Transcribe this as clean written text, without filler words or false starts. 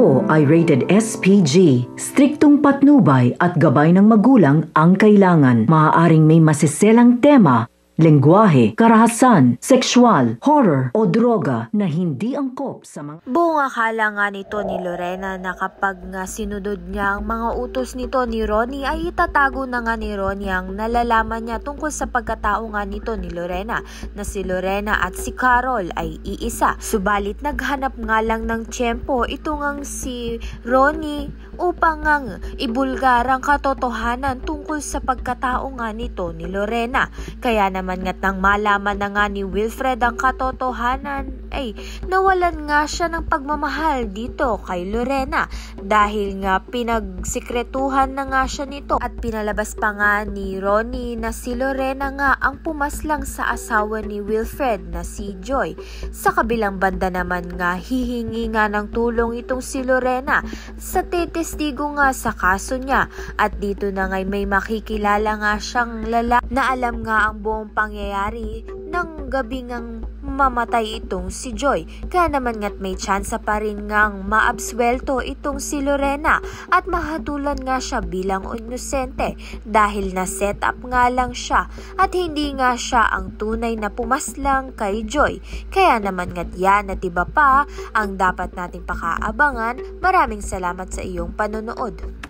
Ito ay rated SPG. Striktong patnubay at gabay ng magulang ang kailangan. Maaaring may masiselang tema, lengguwahe, karahasan, sexual, horror o droga na hindi angkop sa mga... Buong akala nga nito ni Lorena na kapag nga sinunod niya ang mga utos nito ni Ronnie ay itatago na nga ni Ronnie ang nalalaman niya tungkol sa pagkatao nga nito ni Lorena na si Lorena at si Carol ay iisa. Subalit naghanap nga lang ng tiyempo ito ngang si Ronnie upang ngang ibulgar ang katotohanan tungkol sa pagkatao nga nito ni Lorena. Kaya naman nga't nang malaman na nga ni Wilfred ang katotohanan ay nawalan nga siya ng pagmamahal dito kay Lorena dahil nga pinagsikretuhan na nga siya nito at pinalabas pa nga ni Ronnie na si Lorena nga ang pumaslang sa asawa ni Wilfred na si Joy. Sa kabilang banda naman nga hihingi nga ng tulong itong si Lorena sa testigo nga sa kaso niya at dito na ngay may makikilala nga siyang lalaki na alam nga ang buong pangyayari ng gabi ngang mamatay itong si Joy. Kaya naman nga't may tsansa pa rin ngang maabswelto itong si Lorena at mahatulan nga siya bilang inosente dahil na-set up nga lang siya at hindi nga siya ang tunay na pumaslang kay Joy. Kaya naman nga't yan at iba pa ang dapat nating pakaabangan. Maraming salamat sa iyong panonood.